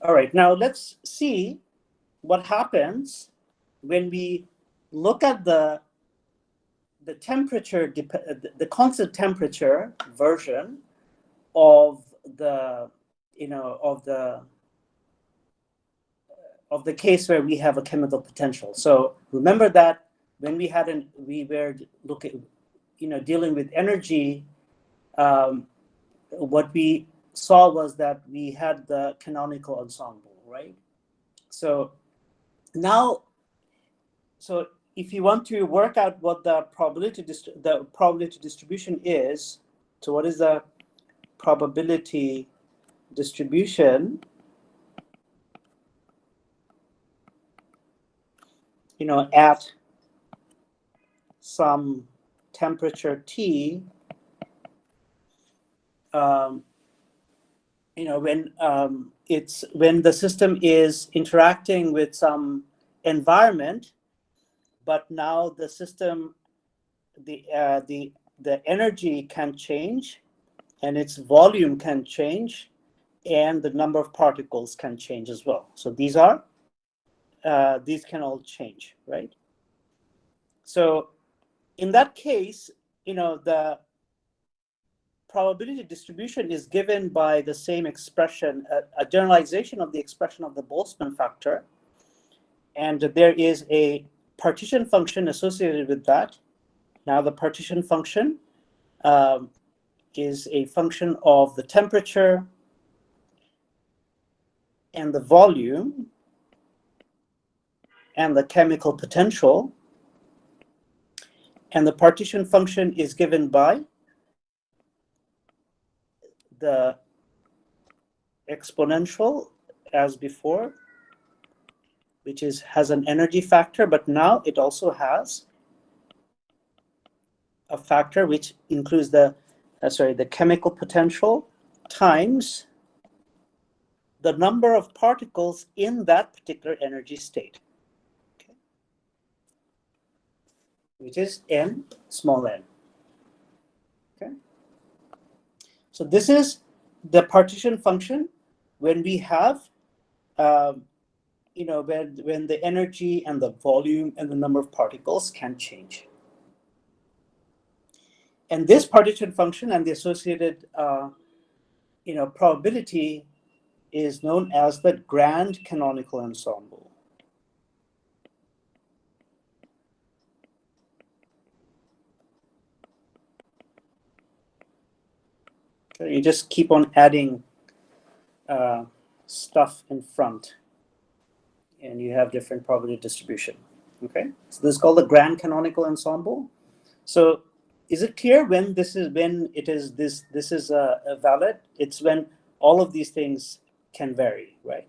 All right, now let's see what happens when we look at the temperature, the constant temperature version of the, of the case where we have a chemical potential. So remember that when we were looking, dealing with energy, what we saw was that we had the canonical ensemble, right? So now, if you want to work out what the probability distribution is, so what is the probability distribution, at some temperature T, when the system is interacting with some environment, but now the system, the energy can change, and its volume can change, and the number of particles can change as well. So these can all change, right? So in that case, the probability distribution is given by the same expression, a generalization of the expression of the Boltzmann factor, and there is a partition function associated with that. Now the partition function is a function of the temperature and the volume and the chemical potential, and the partition function is given by the exponential as before, which has an energy factor, but now it also has a factor which includes the chemical potential times the number of particles in that particular energy state, okay, which is n, small n. Okay, so this is the partition function when we have, when the energy and the volume and the number of particles can change. And this partition function and the associated, probability is known as the grand canonical ensemble. So you just keep on adding stuff in front, and you have different probability distribution. Okay, so this is called the grand canonical ensemble. So is it clear when this is valid? It's when all of these things can vary, right?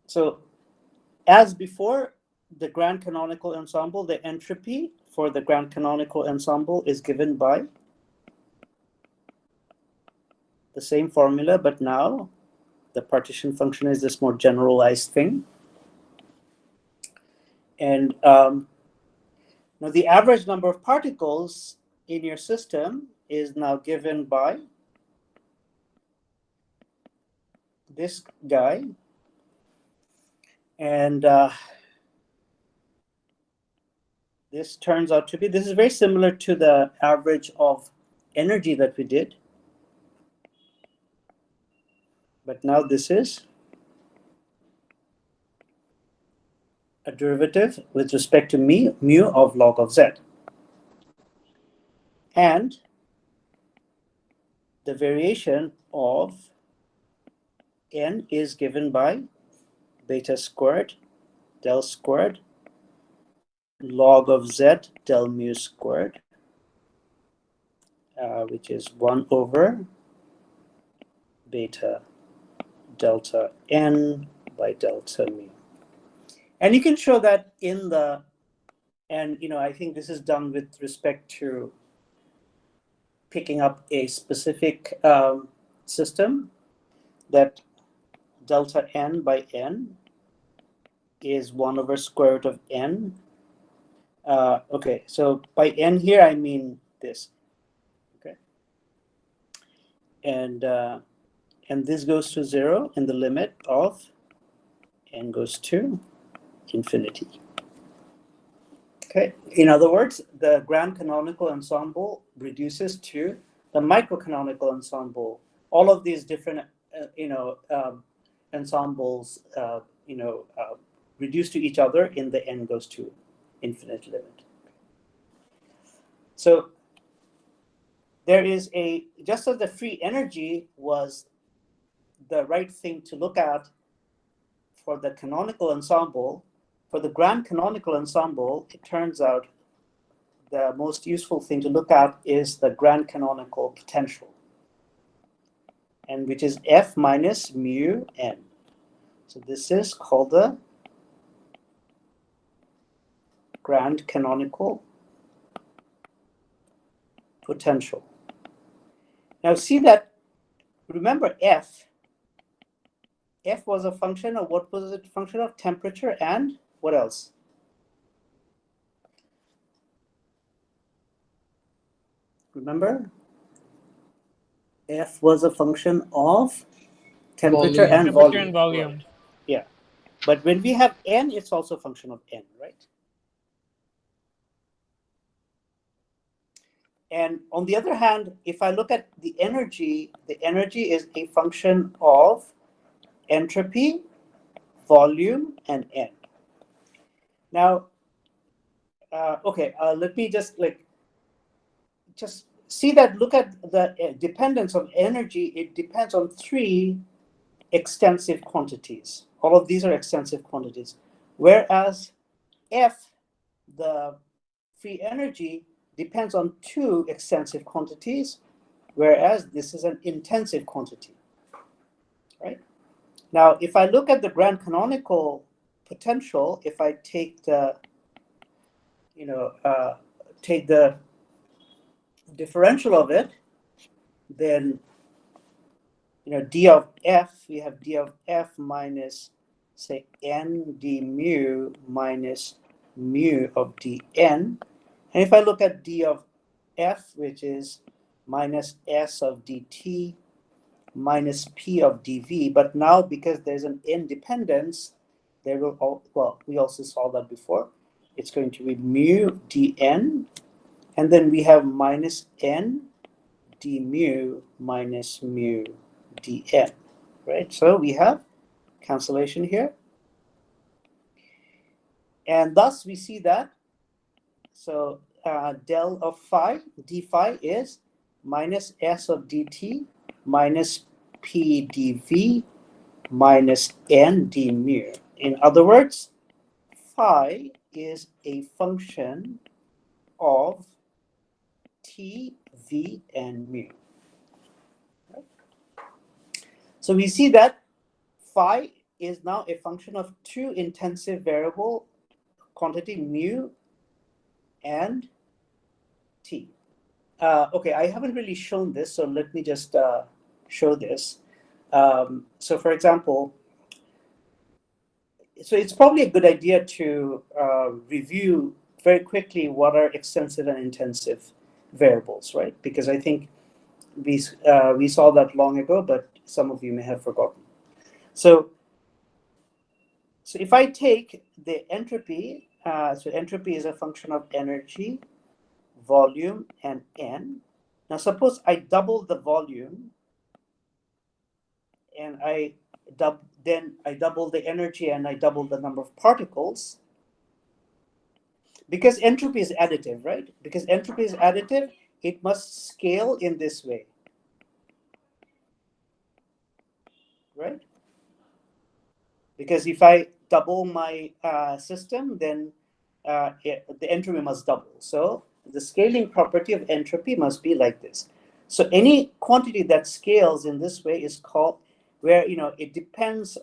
So as before, the grand canonical ensemble, the entropy for the grand canonical ensemble is given by the same formula, but now the partition function is this more generalized thing. And now the average number of particles in your system is now given by this guy. And this turns out to be, this is very similar to the average of energy that we did. But now this is a derivative with respect to mu of log of z. And the variation of n is given by beta squared del squared log of z del mu squared, which is 1 over beta delta n by delta mu. And you can show that in the, and I think this is done with respect to picking up a specific system, that delta n by n is 1 over square root of n. Okay, so by n here I mean this. Okay, and this goes to 0 in the limit of n goes to infinity. Okay. In other words, the grand canonical ensemble reduces to the microcanonical ensemble. All of these different, ensembles, reduce to each other in the n goes to infinite limit. So there is just as the free energy was the right thing to look at for the canonical ensemble, for the grand canonical ensemble, it turns out the most useful thing to look at is the grand canonical potential, and which is F minus mu n. So this is called the grand canonical potential. Now see that, remember F was a function of, what was it? Function of temperature and what else? Remember? F was a function of temperature and volume. Yeah. But when we have n, it's also a function of n, right? And on the other hand, if I look at the energy is a function of entropy, volume, and n. Now, let me just see that, look at the dependence of energy. It depends on 3 extensive quantities. All of these are extensive quantities. Whereas F, the free energy, depends on 2 extensive quantities, whereas this is an intensive quantity, right? Now, if I look at the grand canonical potential, if I take the, take the differential of it, then, d of f, we have d of f minus, say, n d mu minus mu of dn. And if I look at d of f, which is minus s of dt minus p of dv, but now because there's an independence, there will, we also saw that before, it's going to be mu dn, and then we have minus n d mu minus mu dn, right? So we have cancellation here. And thus we see that, so del of phi, d phi is minus s of dt minus p dv minus n d mu. In other words, phi is a function of t, v, and mu. Right? So we see that phi is now a function of 2 intensive variable quantity, mu and t. Okay, I haven't really shown this, so let me just show this. So for example, so it's probably a good idea to review very quickly what are extensive and intensive variables, right? Because I think we saw that long ago, but some of you may have forgotten. So if I take the entropy, so entropy is a function of energy, volume, and n. Now suppose I double the volume, and then I double the energy, and I double the number of particles. Because entropy is additive, right? Because entropy is additive, it must scale in this way, right? Because if I double my system, then the entropy must double. So the scaling property of entropy must be like this. So any quantity that scales in this way is called, where it depends.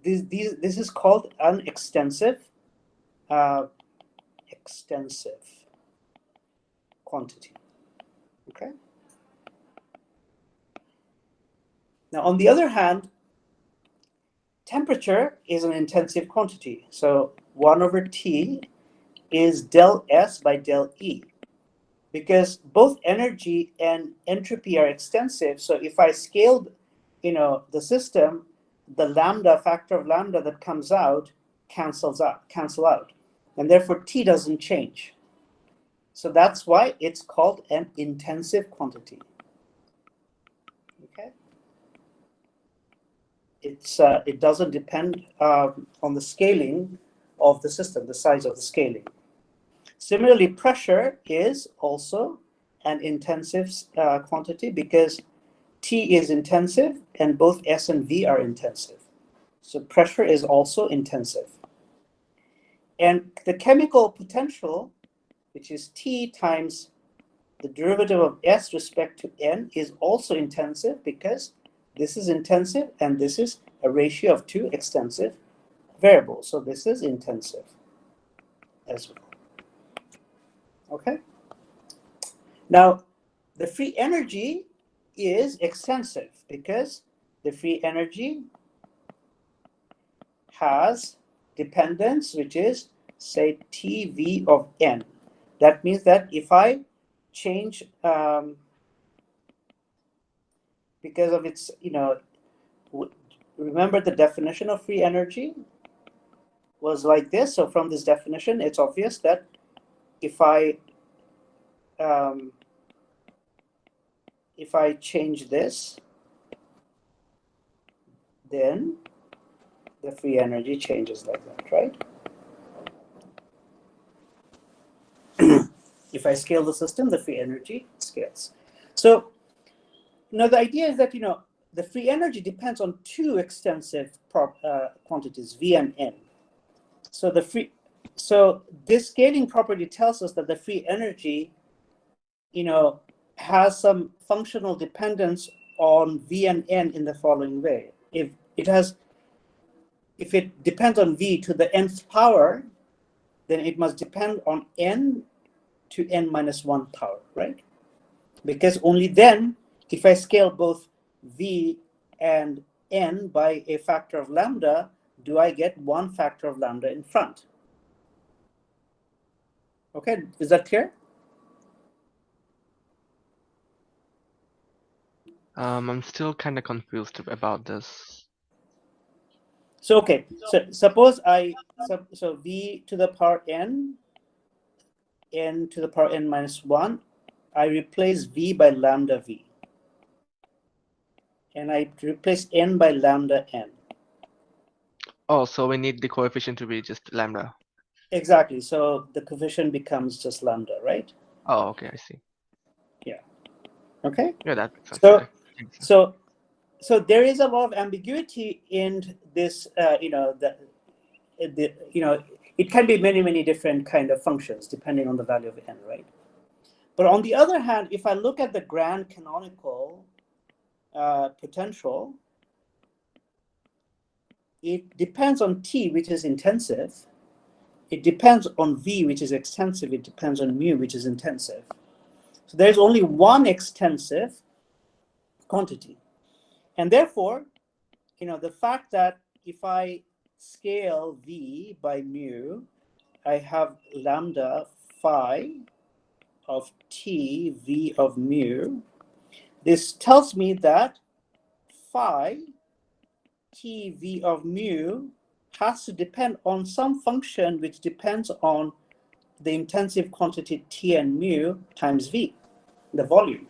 This is called an extensive quantity. Okay. Now, on the other hand, temperature is an intensive quantity. So 1 over T is del S by del E, because both energy and entropy are extensive. So if I scaled, the system, the lambda factor of lambda that comes out cancel out, and therefore T doesn't change. So that's why it's called an intensive quantity. Okay. It doesn't depend on the scaling of the system, the size of the scaling. Similarly, pressure is also an intensive quantity because T is intensive and both S and V are intensive. So pressure is also intensive. And the chemical potential, which is T times the derivative of S respect to N, is also intensive because this is intensive and this is a ratio of two extensive variables. So this is intensive as well. Okay. Now, the free energy is extensive because the free energy has dependence, which is, say, TV of N. That means that if I change, because of its, remember the definition of free energy was like this. So from this definition, it's obvious that if I change this, then the free energy changes like that, right? If I scale the system, the free energy scales. So, the idea is that, the free energy depends on two extensive quantities, V and N. So this scaling property tells us that the free energy, has some functional dependence on V and N in the following way. If it depends on V to the nth power, then it must depend on N to N minus 1 power, right? Because only then, if I scale both V and N by a factor of lambda, do I get one factor of lambda in front. Okay, is that clear? I'm still kind of confused about this. So, okay, so suppose so V to the power N, N to the power N minus 1, I replace V by lambda V. And I replace N by lambda N. Oh, so we need the coefficient to be just lambda. Exactly. So the coefficient becomes just lambda, right? Oh, okay, I see. Yeah. Okay. Yeah, that makes sense. So there is a lot of ambiguity in this. It can be many different kind of functions depending on the value of N, right? But on the other hand, if I look at the grand canonical potential, it depends on T, which is intensive. It depends on V, which is extensive. It depends on mu, which is intensive. So there's only one extensive quantity. And therefore, the fact that if I scale V by mu, I have lambda phi of T V of mu. This tells me that phi T V of mu has to depend on some function which depends on the intensive quantity T and mu times V, the volume.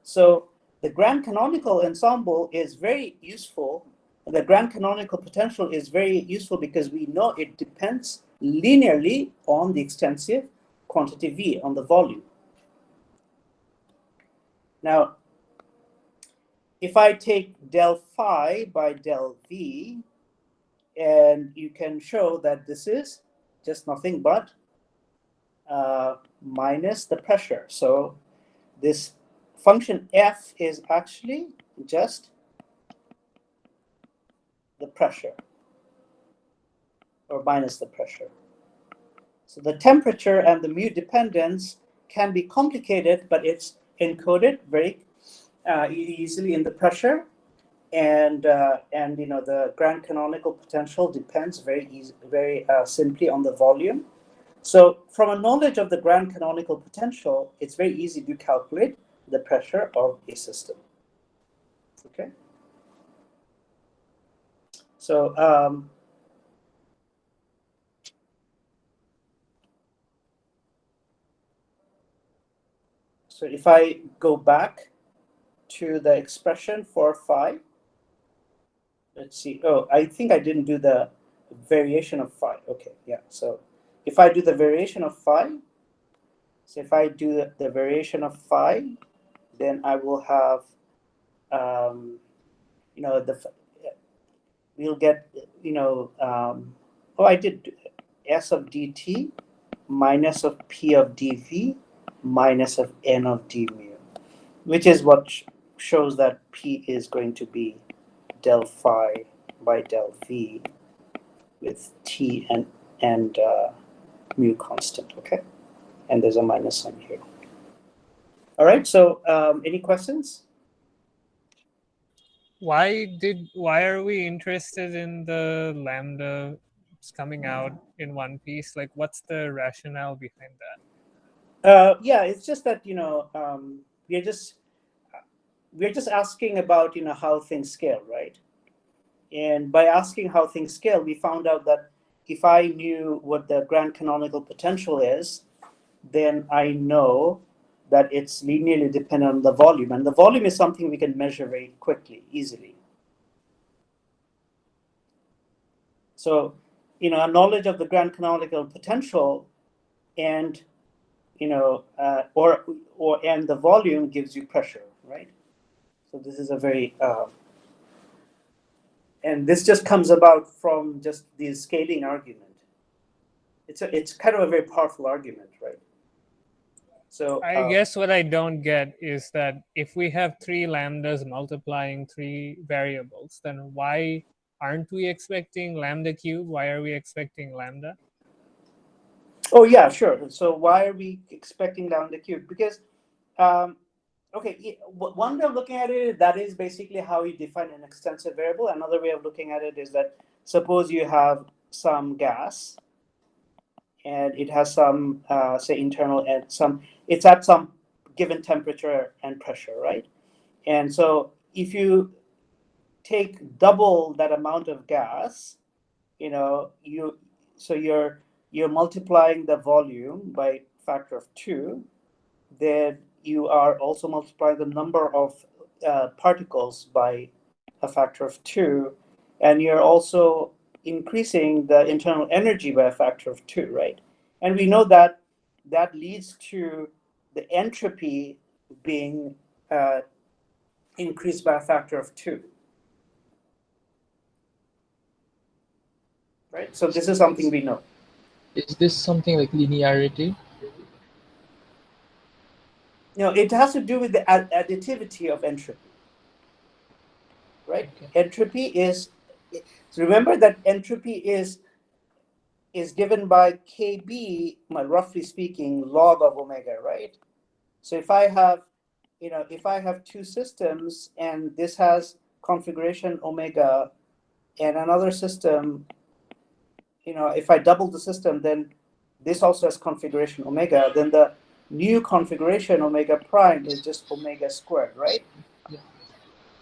So the grand canonical ensemble is very useful. The grand canonical potential is very useful because we know it depends linearly on the extensive quantity V, on the volume. Now, if I take del phi by del V, and you can show that this is just nothing but minus the pressure. So this function f is actually just the pressure, or minus the pressure. So the temperature and the mu dependence can be complicated, but it's encoded very easily in the pressure, and the grand canonical potential depends very simply on the volume. So from a knowledge of the grand canonical potential, it's very easy to calculate the pressure of a system. Okay. So so if I go back to the expression for phi, let's see. Oh, I think I didn't do the variation of phi. Okay, yeah. So if I do the variation of phi, so if I do the variation of phi, then I will have, you know, we'll get, you know, oh, I did S of dt minus of P of dV minus of N of d mu, which is what shows that P is going to be del phi by del V with T and mu constant, okay? And there's a minus sign here. All right, so any questions? Why are we interested in the lambda coming out in one piece? Like, what's the rationale behind that? Yeah, it's just that, you know, we're just asking about, you know, how things scale, right? And by asking how things scale, we found out that if I knew what the grand canonical potential is, then I know that it's linearly dependent on the volume. And the volume is something we can measure very quickly, easily. So, you know, a knowledge of the grand canonical potential and, you know, and the volume gives you pressure, right? So this is a very, and this just comes about from just the scaling argument. It's kind of a very powerful argument, right? So I guess what I don't get is that if we have three lambdas multiplying three variables, then why aren't we expecting lambda cube? Why are we expecting lambda? oh yeah, sure. So why are we expecting lambda cube? Because okay, one way of looking at it, that is basically how you define an extensive variable. Another way of looking at it is that suppose you have some gas and it has some, say, internal and it's at some given temperature and pressure, right? And so if you take double that amount of gas, you know, you're multiplying the volume by factor of 2, then you are also multiplying the number of particles by a factor of 2, and you're also increasing the internal energy by a factor of 2, right? And we know that that leads to the entropy being increased by a factor of 2, right? So this is something we know. Is this something like linearity? You know, it has to do with the additivity of entropy, right? Okay. Entropy is, so remember that entropy is given by kb, roughly speaking, log of omega, right? So if I have, you know, if I have two systems and this has configuration omega and another system, you know, if I double the system, then this also has configuration omega, then the new configuration omega prime is just omega squared, right? Yeah.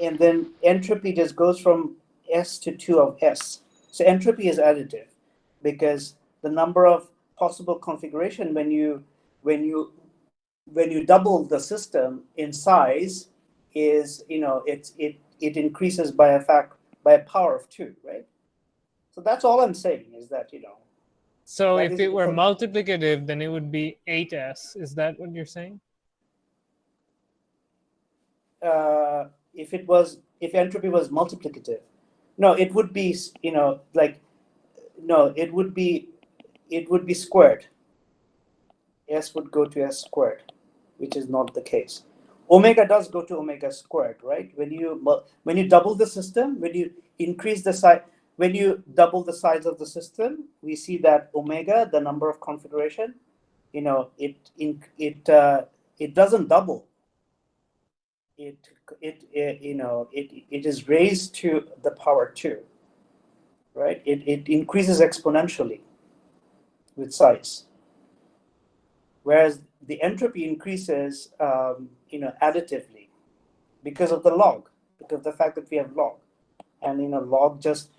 And then entropy just goes from S to 2 of S. So entropy is additive because the number of possible configuration when you double the system in size is, you know, it increases by a power of 2, right? So that's all I'm saying is that, you know. So if it were multiplicative, then it would be 8s. Is that what you're saying? If entropy was multiplicative, no, it would be, you know, like, no, it would be squared. S would go to S squared, which is not the case. Omega does go to omega squared, right? When you double the system, when you increase the size, when you double the size of the system, we see that omega, the number of configuration, you know, it doesn't double. You know, it is raised to the power 2, right? It increases exponentially with size. whereas the entropy increases, additively because of the log, because of the fact that we have log, and log just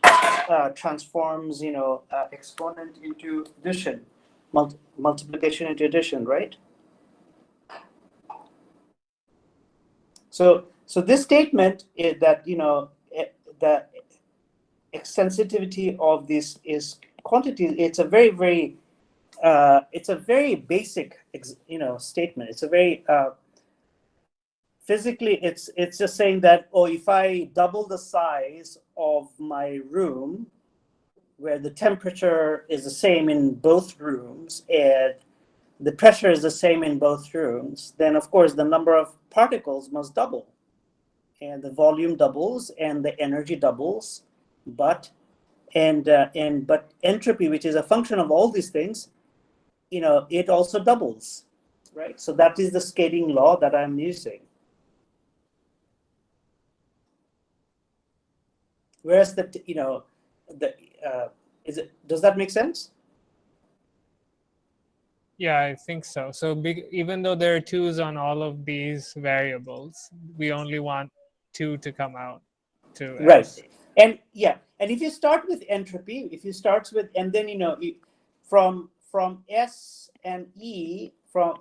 transforms exponent into addition, multiplication into addition, right? So this statement is that the extensitivity of this is quantity. It's a very basic statement. It's a very physically it's just saying that, oh, if I double the size of my room, where the temperature is the same in both rooms and the pressure is the same in both rooms, then of course the number of particles must double, and the volume doubles and the energy doubles, but entropy, which is a function of all these things, it also doubles, right? So that is the scaling law that I'm using. Whereas does that make sense? Yeah, I think so. So even though there are 2's on all of these variables, we only want 2 to come out to Right. S. And if you start with entropy, and then from S and E, from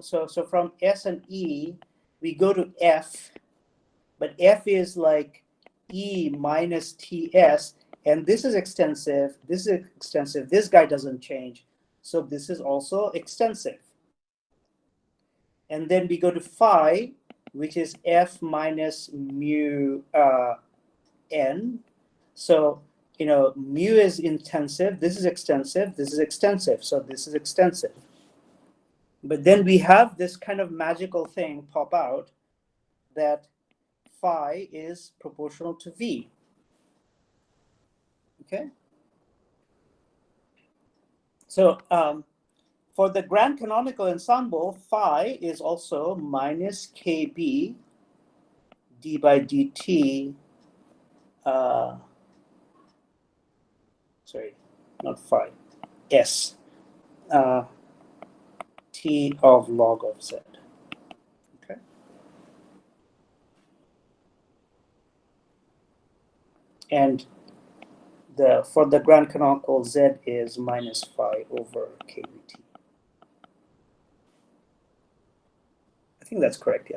S and E we go to F, but F is like E minus TS, and this is extensive, this guy doesn't change, so this is also extensive. And then we go to phi, which is F minus mu N. So mu is intensive, this is extensive, so this is extensive. But then we have this kind of magical thing pop out that phi is proportional to V. Okay. So for the grand canonical ensemble, phi is also minus KB d by dt. Sorry, not phi. S. T of log of Z. Okay. And for the grand canonical, Z is minus phi over KBT. I think that's correct,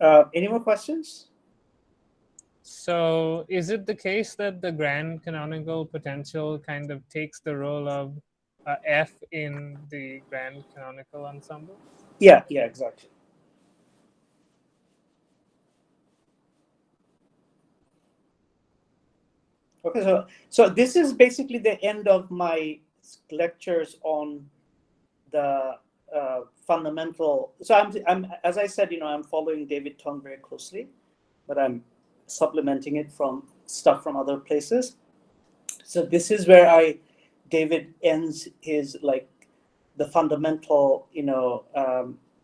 yeah. Any more questions? So is it the case that the grand canonical potential kind of takes the role of F in the grand canonical ensemble? Yeah, exactly. Okay, so this is basically the end of my lectures on the fundamental. So I'm as I said, I'm following David Tong very closely, but I'm supplementing it from stuff from other places. So this is where David ends his the fundamental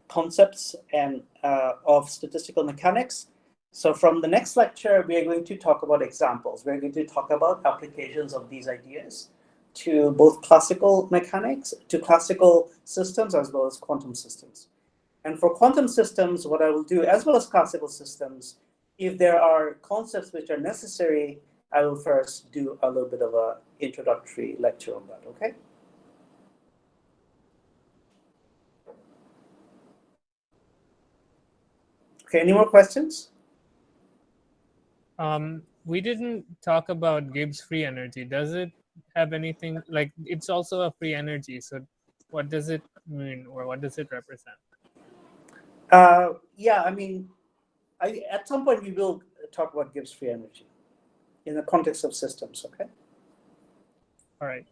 concepts and of statistical mechanics. So from the next lecture, we are going to talk about examples. We're going to talk about applications of these ideas to both classical mechanics, to classical systems, as well as quantum systems. And for quantum systems, what I will do, as well as classical systems, if there are concepts which are necessary, I will first do a little bit of an introductory lecture on that, okay? Okay, any more questions? We didn't talk about Gibbs free energy. Does it have anything, like it's also a free energy, so what does it mean, or what does it represent? Yeah, I mean, at some point we will talk about Gibbs free energy in the context of systems, okay? All right.